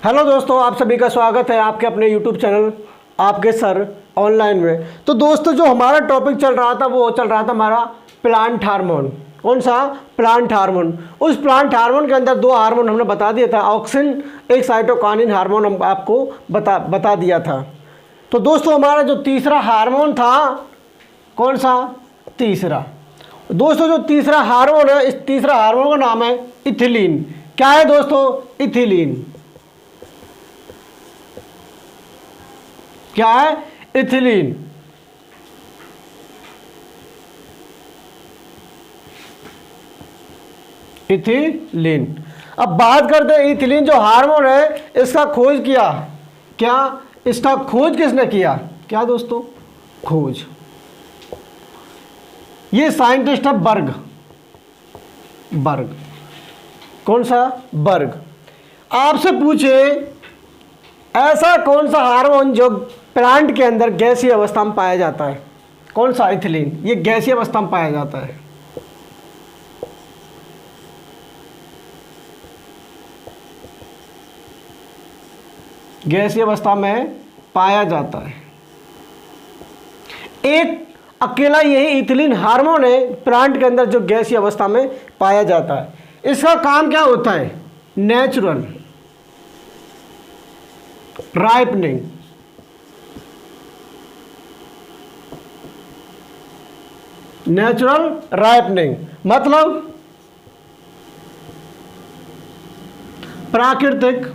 Hello दोस्तों, आप सभी का स्वागत है आपके अपने YouTube चैनल आपके सर ऑनलाइन में। तो दोस्तों, जो हमारा टॉपिक चल रहा था वो चल रहा था हमारा प्लांट हार्मोन। कौन सा? Plant hormone. उस प्लांट हार्मोन के अंदर दो हार्मोन हमने बता दिया था, ऑक्सिन, एक साइटोकाइनिन हार्मोन हम आपको बता दिया था। तो दोस्तों, हमारा जो तीसरा हार्मोन था, कौन सा? तीसरा। दोस्तों, जो तीसरा हार्मोन है, इस तीसरा हार्मोन का नाम है इथिलीन। क्या है दोस्तों? इथिलीन। क्या है? इथिलीन। इथिलीन। अब बात करते हैं इथिलीन जो हार्मोन है, इसका खोज किया। क्या? इसका खोज किसने किया? क्या दोस्तों? खोज। ये साइंटिस्ट है बर्ग। बर्ग। कौन सा? बर्ग। आपसे पूछे ऐसा कौन सा हार्मोन जो प्लांट के अंदर गैसीय अवस्था में पाया जाता है? कौन सा? इथिलीन। ये गैसीय अवस्था में पाया जाता है। गैसीय अवस्था में पाया जाता है। एक अकेला यही इथिलीन हार्मोन है प्लांट के अंदर जो गैसीय अवस्था में पाया जाता है। इसका काम क्या होता है? Natural ripening. नेचुरल राइपनिंग मतलब प्राकृतिक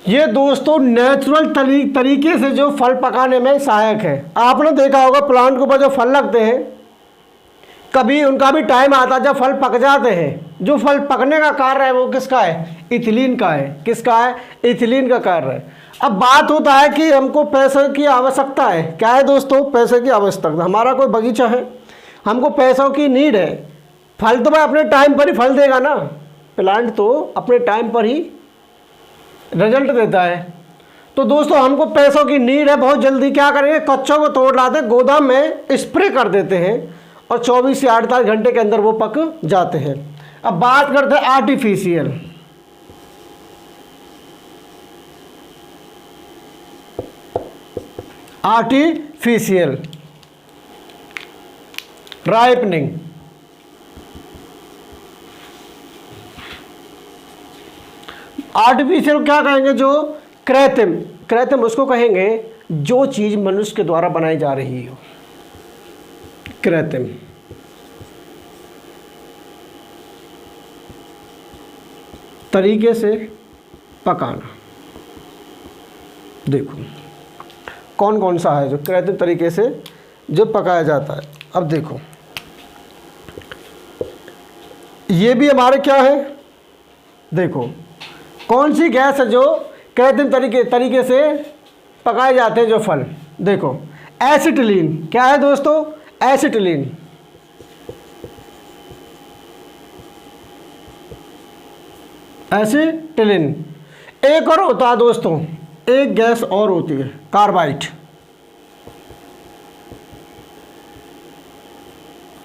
ये दोस्तों नेचुरल तरीके से जो फल पकाने में सहायक है। आपने देखा होगा प्लांट के ऊपर जो फल लगते हैं, कभी उनका भी टाइम आता है जब फल पक जाते हैं। जो फल पकने का कार्य है वो किसका है? इथिलीन का है। किसका है? इथिलीन का कार्य है। अब बात होता है कि हमको पैसे की आवश्यकता है। क्या है दोस्तों? पैसे की आवश्यकता। हमारा कोई बगीचा है, हमको पैसों की नीड है। फल तो भाई अपने टाइम पर ही फल देगा ना। प्लांट तो अपने टाइम पर ही रिजल्ट देता है। तो दोस्तों, हमको पैसों की नीड है, बहुत जल्दी क्या करेंगे? कच्चों को तोड़ लाते हैं, गोदाम में स्प्रे कर देते हैं और 24 से 48 घंटे के अंदर वो पक जाते हैं। अब बात करते हैं आर्टिफिशियल। Artificial ripening. आर्टिफिशियल क्या कहेंगे? जो कृत्रिम। कृत्रिम उसको कहेंगे जो चीज मनुष्य के द्वारा बनाई जा रही हो। कृत्रिम। तरीके से पकाना। देखो कौन कौन सा है जो कृत्रिम तरीके से जो पकाया जाता है। अब देखो, ये भी हमारे क्या है? देखो कौन सी गैस है जो कृत्रिम तरीके से पकाए जाते हैं जो फल। देखो एसिटिलीन। क्या है दोस्तों? एसिटिलीन। एसिटिलीन। एक और होता है दोस्तों, एक गैस और होती है, कार्बाइड।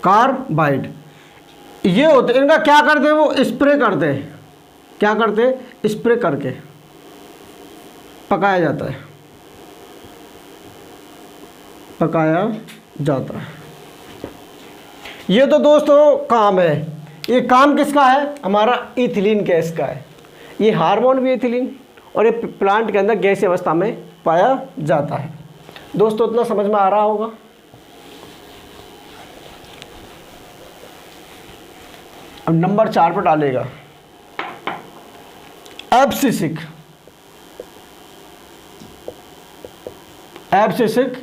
कार्बाइड। ये होते, इनका क्या करते हैं? वो स्प्रे करते हैं। क्या करते हैं? स्प्रे करके पकाया जाता है। पकाया जाता है। ये तो दोस्तों काम है। ये काम किसका है? हमारा इथिलीन गैस का है। ये हार्मोन भी इथिलीन और ये प्लांट के अंदर गैसीय अवस्था में पाया जाता है। दोस्तों, इतना समझ में आ रहा होगा। अब नंबर 4 पर डालेगा एब्सिसिक। Abscisic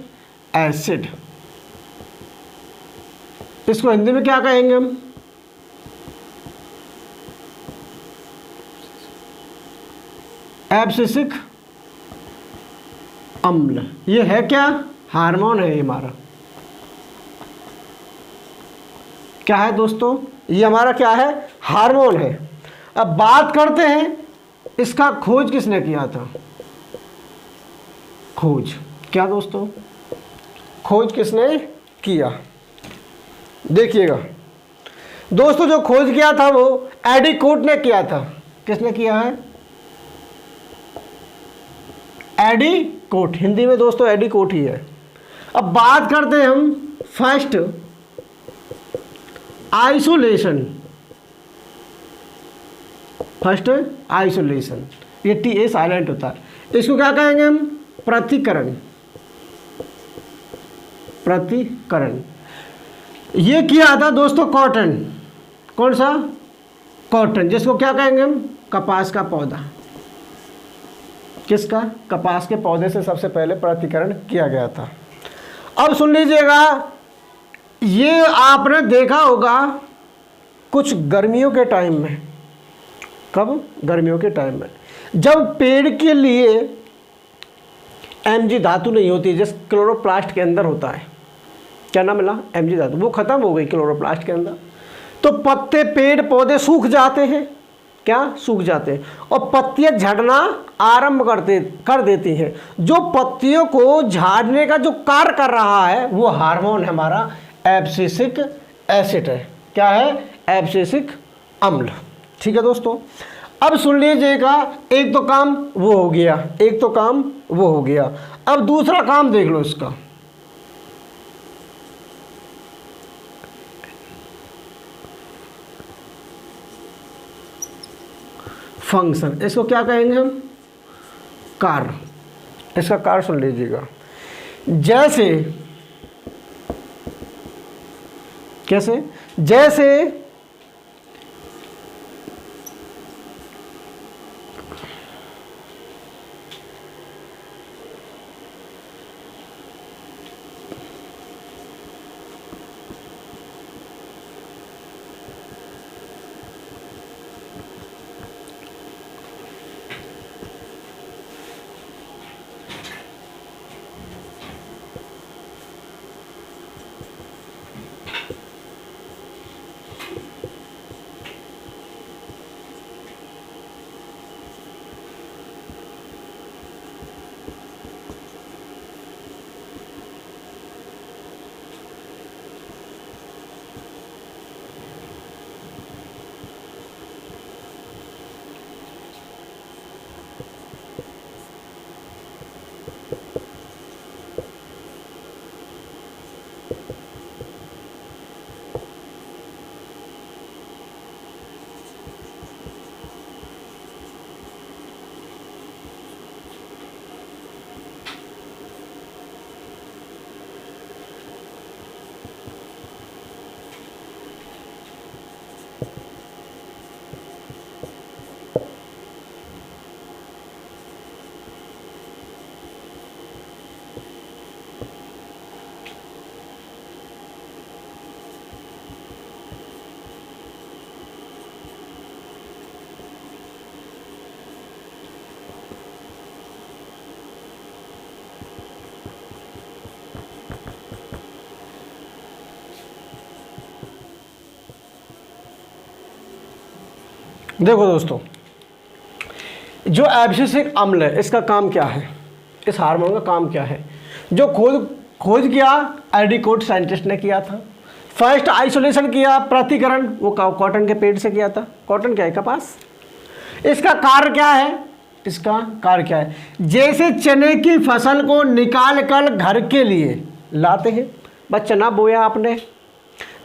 acid. इसको हिंदी में क्या कहेंगे हम? एब्सिसिक अम्ल। ये है क्या? हार्मोन है ये हमारा। क्या है दोस्तों, ये हमारा क्या है, हार्मोन है। अब बात करते हैं इसका खोज किसने किया था। खोज क्या दोस्तों, खोज किसने किया, देखिएगा दोस्तों, जो खोज किया था वो एडिकोट ने किया था। किसने किया है, एडिकोट, हिंदी में दोस्तों एडिकोट ही है। अब बात करते हैं हम फर्स्ट आइसोलेशन, फर्स्ट आइसोलेशन, ये टी ए साइलेंट होता है, इसको क्या कहेंगे हम, पृथक्करण, पृथक्करण। ये किया था दोस्तों कॉटन, कौन सा, कॉटन, जिसको क्या कहेंगे हम, कपास का पौधा। किसका, कपास के पौधे से सबसे पहले पृथक्करण किया गया था। अब सुन लीजिएगा, ये आपने देखा होगा कुछ गर्मियों के टाइम में, कब, गर्मियों के टाइम में, जब पेड़ के लिए Mg धातु नहीं होती, जिस क्लोरोप्लास्ट के अंदर होता है, क्या नाम मिला, Mg धातु, वो खत्म हो गई क्लोरोप्लास्ट के अंदर, तो पत्ते, पेड़ पौधे सूख जाते हैं, क्या, सूख जाते हैं, और पत्तियां झड़ना आरंभ कर देती हैं। जो पत्तियों को झाड़ने का जो कार्य कर रहा है वो हार्मोन है हमारा, एब्सिसिक एसिड है। क्या है, एब्सिसिक अम्ल। ठीक है दोस्तों, अब सुन लीजिएगा, एक तो काम वो हो गया, एक तो काम वो हो गया, अब दूसरा काम देख लो इसका, फंक्शन, इसको क्या कहेंगे हम, कार्य। इसका कार्य सुन लीजिएगा, जैसे, कैसे, जैसे देखो दोस्तों, जो एब्सिसिक अम्ल है इसका काम क्या है, इस हार्मोन का काम क्या है, जो खोज किया एडिकोट साइंटिस्ट ने किया था। फर्स्ट आइसोलेशन किया, पृथक्करण, वो कॉटन के पेड़ से किया था। कॉटन क्या है, कपास। इसका कार्य क्या है, इसका कार्य क्या है, जैसे चने की फसल को निकाल कर घर के लिए लाते हैं, बस चना बोया आपने,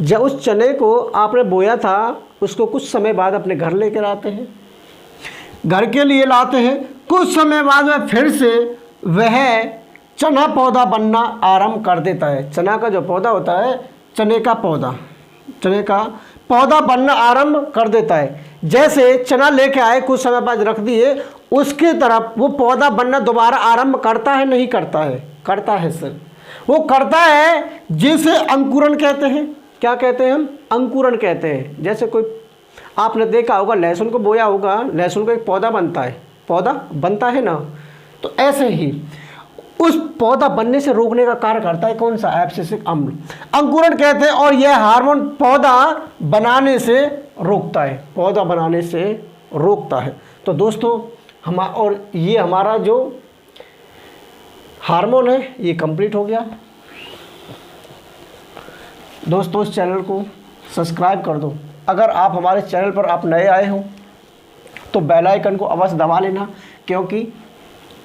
जब उस चने को आपने बोया था उसको कुछ समय बाद अपने घर लेकर आते हैं, घर के लिए लाते हैं, कुछ समय बाद में फिर से वह चना पौधा बनना आरंभ कर देता है। चना का जो पौधा होता है, चने का पौधा बनना आरंभ कर देता है। जैसे चना लेके आए, कुछ समय बाद रख दिए, उसकी तरफ वो पौधा बनना दोबारा आरंभ करता है, नहीं करता है, करता है सर, वो करता है, जिसे अंकुरण कहते हैं। क्या कहते हैं हम, अंकुरण कहते हैं। जैसे कोई आपने देखा होगा, लहसुन को बोया होगा, लहसुन का एक पौधा बनता है, पौधा बनता है ना, तो ऐसे ही उस पौधा बनने से रोकने का कार्य करता है कौन सा? एब्सिसिक अम्ल, अंकुरण कहते हैं। और यह हार्मोन पौधा बनाने से रोकता है, पौधा बनाने से रोकता है। तो दोस्तों और ये हमारा जो हार्मोन है ये कंप्लीट हो गया। दोस्तों इस चैनल को सब्सक्राइब कर दो। अगर आप हमारे चैनल पर आप नए आए हो तो बेल आइकन को अवश्य दबा लेना, क्योंकि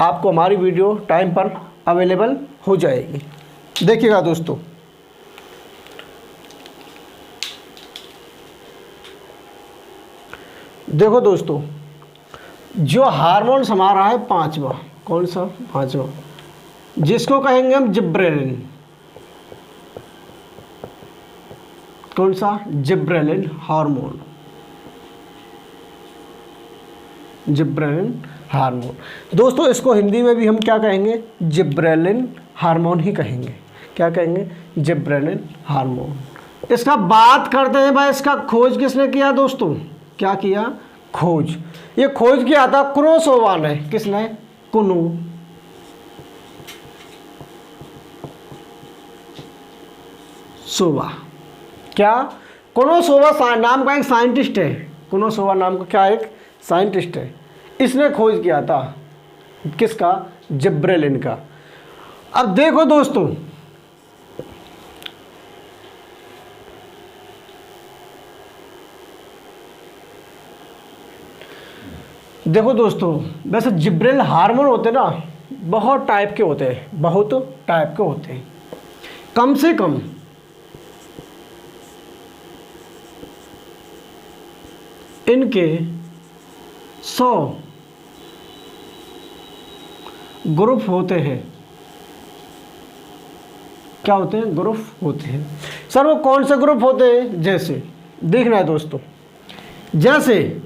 आपको हमारी वीडियो टाइम पर अवेलेबल हो जाएगी। देखिएगा दोस्तों, देखो दोस्तों, जो हार्मोन हमारा है पांचवा, कौन सा? पांचवा, जिसको कहेंगे हम जिब्रेलिन। कौन सा? Gibberellin hormone, gibberellin hormone. दोस्तों इसको हिंदी में भी हम क्या कहेंगे? जिब्रेलिन हार्मोन ही कहेंगे। क्या कहेंगे? Gibberellin hormone. इसका बात करते हैं भाई, इसका खोज किसने किया दोस्तों? क्या किया? खोज। ये खोज किया था कुरोसोवा ने। किसने? कुनो सोवा। क्या? कुनोसोवा नाम का एक साइंटिस्ट है। कुनोसोवा नाम का क्या एक साइंटिस्ट है। इसने खोज किया था किसका? जिब्रेलिन का। अब देखो दोस्तों, देखो दोस्तों, वैसे जिब्रेलिन हार्मोन होते ना बहुत टाइप के होते हैं, बहुत टाइप के होते हैं। कम से कम इनके 100 ग्रुप होते हैं। क्या होते हैं? ग्रुप होते हैं। सर वो कौन से ग्रुप होते हैं? जैसे देखना है दोस्तों, जैसे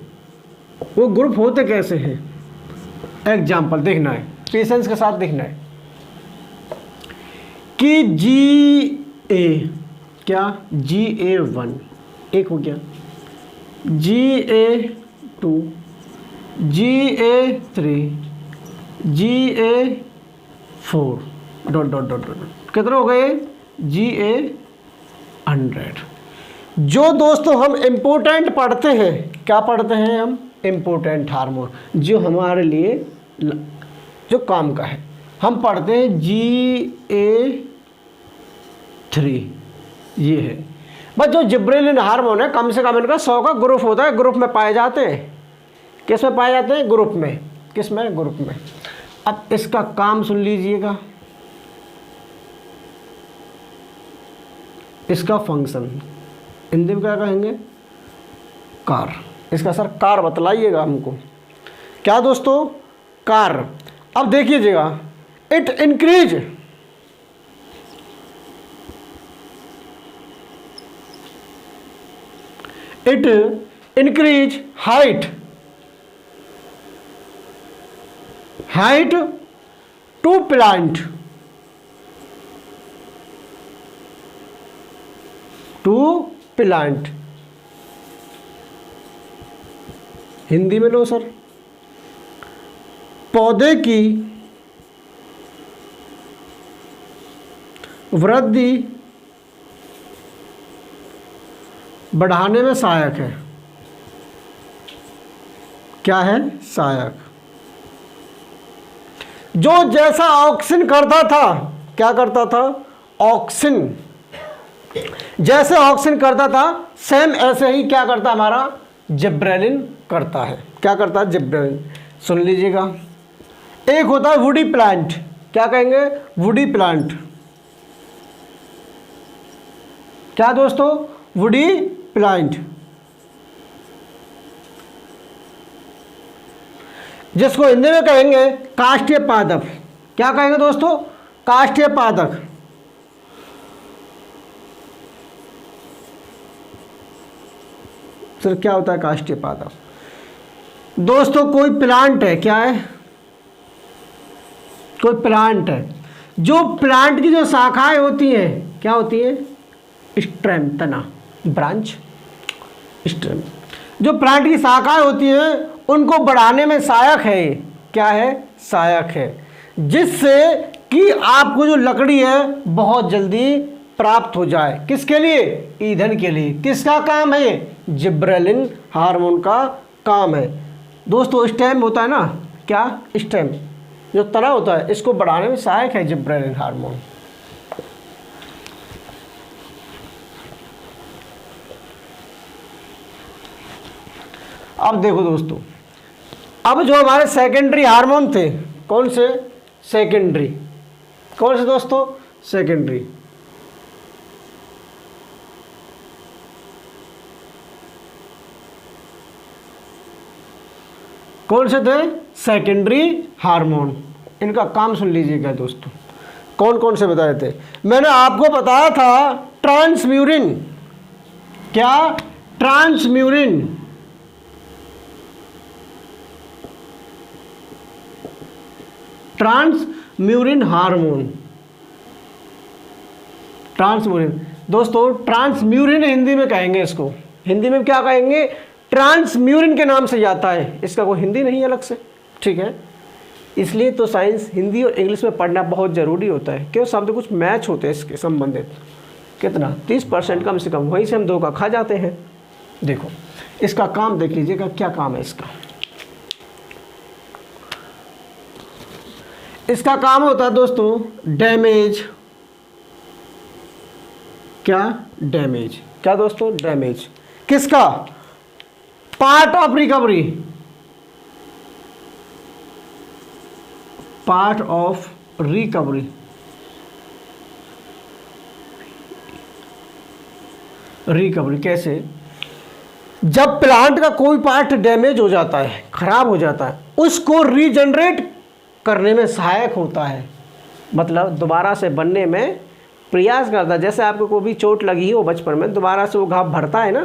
वो ग्रुप होते कैसे हैं, एग्जाम्पल देखना है, पेशेंस के साथ देखना है कि GA, क्या? GA1 एक हो गया, GA2, GA3, GA4 dot dot dot dot, कितने हो गए? GA100। जो दोस्तों हम इम्पोर्टेंट पढ़ते हैं, क्या पढ़ते हैं हम? इम्पोर्टेंट हार्मोन, जो हमारे लिए जो काम का है, हम पढ़ते हैं GA3। ये है बस जो जिब्रेलिन हार्मोन है, कम से कम इनका 100 का ग्रुप होता है। ग्रुप में पाए जाते हैं। किस में पाए जाते हैं? ग्रुप में। किस में? ग्रुप में। अब इसका काम सुन लीजिएगा, इसका फंक्शन हिंदी में क्या कहेंगे? कार्य। इसका सर कार्य बतलाइएगा हमको। क्या दोस्तों? कार्य। अब देखिएगा, it increase height to plant, Hindi में लो सर, पौधे की वृद्धि बढ़ाने में सहायक है। क्या है? सहायक। जो जैसा ऑक्सिन करता था, क्या करता था? ऑक्सिन। जैसे ऑक्सिन करता था सेम ऐसे ही क्या करता हमारा जिब्रेलिन करता है। क्या करता है? जिब्रेलिन। सुन लीजिएगा, एक होता है वुडी प्लांट। क्या कहेंगे? Woody plant. क्या दोस्तों? वुडी प्लांट, जिसको हिंदी में कहेंगे काष्ठीय पादप। क्या कहेंगे दोस्तों? काष्ठीय पादप। सर क्या होता है काष्ठीय पादप? दोस्तों कोई प्लांट है, क्या है? कोई प्लांट है, जो प्लांट की जो शाखाएं होती हैं क्या होती है? स्टेम, तना, ब्रांच, स्टेम। जो प्लांट की शाखाएं होती हैं उनको बढ़ाने में सहायक है। क्या है? सहायक है, जिससे कि आपको जो लकड़ी है बहुत जल्दी प्राप्त हो जाए। किसके लिए? ईंधन के लिए। किसका काम है ये? जिब्रेलिन हार्मोन का काम है दोस्तों। स्टेम होता है ना, क्या? स्टेम जो तना होता है, इसको बढ़ाने में सहायक है जिब्रेलिन हार्मोन। अब देखो दोस्तों, अब जो हमारे सेकेंडरी हार्मोन थे, कौन से? सेकेंडरी। कौन से दोस्तों? सेकेंडरी। कौन से थे? Secondary hormone. इनका काम सुन लीजिएगा दोस्तों, कौन कौन से बताए थे। मैंने आपको बताया था ट्रांसम्यूरिन। क्या? ट्रांसम्यूरिन। ट्रांसम्यूरिन हार्मोन। ट्रांसम्यूरिन दोस्तों, ट्रांसम्यूरिन हिंदी में कहेंगे इसको। हिंदी में क्या कहेंगे? ट्रांसम्यूरिन के नाम से जाता है, इसका कोई हिंदी नहीं अलग से, ठीक है। इसलिए तो साइंस हिंदी और इंग्लिश में पढ़ना बहुत ज़रूरी होता है, क्यों? शब्द कुछ मैच होते हैं इसके संबंधित। कितना? 30% कम से कम, वहीं से हम धोखा खा जाते हैं। देखो इसका काम देख लीजिएगा, क्या काम है इसका। इसका काम होता है दोस्तों डैमेज। क्या? डैमेज। क्या दोस्तों? डैमेज। किसका? Part of recovery. Part of recovery. Recovery कैसे? जब प्लांट का कोई पार्ट डैमेज हो जाता है, खराब हो जाता है, उसको रीजनरेट करने में सहायक होता है। मतलब दोबारा से बनने में प्रयास करता है। जैसे आपको कोई भी चोट लगी हो बचपन में, दोबारा से वो घाव भरता है ना,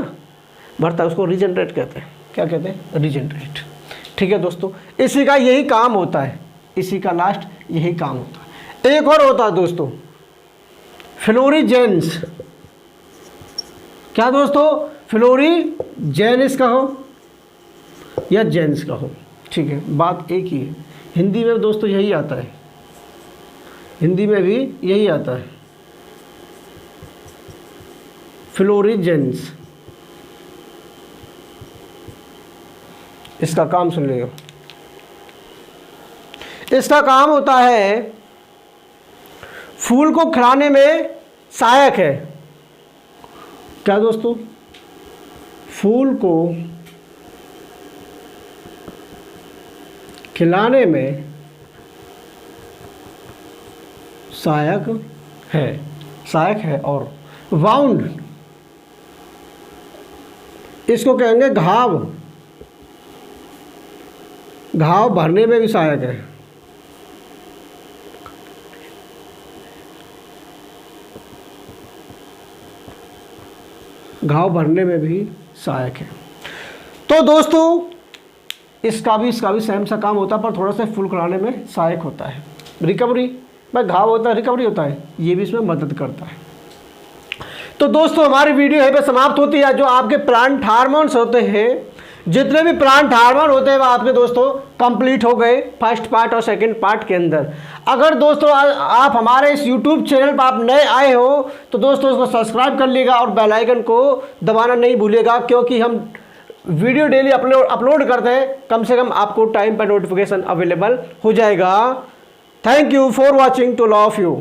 भरता है, उसको रीजनरेट कहते हैं। क्या कहते हैं? रीजनरेट। ठीक है दोस्तों, इसी का यही काम होता है, इसी का लास्ट यही काम होता है। एक और होता है दोस्तों फ्लोरीजेंस। क्या दोस्तों? फ्लोरीजेनिस का हो या जेंस का हो, ठीक है, बात एक ही है। हिंदी में दोस्तों यही आता है, हिंदी में भी यही आता है, फ्लोरीजेंस। इसका काम सुन लीजिए। इसका काम होता है फूल को खिलाने में सहायक है। क्या दोस्तों? फूल को खिलाने में सहायक है, सहायक है। और वाउंड, इसको कहेंगे घाव, घाव भरने में भी सहायक है। घाव भरने में भी सहायक है। तो दोस्तों इसका भी सेम सा काम होता है, पर थोड़ा सा फूल खिलाने में सहायक होता है। रिकवरी भाई, घाव होता है, रिकवरी होता है, ये भी इसमें मदद करता है। तो दोस्तों हमारी वीडियो यहीं पे समाप्त होती है। जो आपके प्लांट हार्मोन्स होते हैं, जितने भी प्लांट हार्मोन होते हैं, वो आपके दोस्तों कंप्लीट हो गए फर्स्ट पार्ट और सेकंड पार्ट के अंदर। अगर दोस्तों आप हमारे इस यूट्यूब चैनल पर आप नए आए हो तो दोस्तों इसको सब्सक्राइब कर लीजिएगा और बेल आइकन को दबाना नहीं भूलिएगा, क्योंकि हम वीडियो डेली अपलोड करते हैं। कम से कम आपको टाइम पर नोटिफिकेशन अवेलेबल हो जाएगा। Thank you for watching, to love you.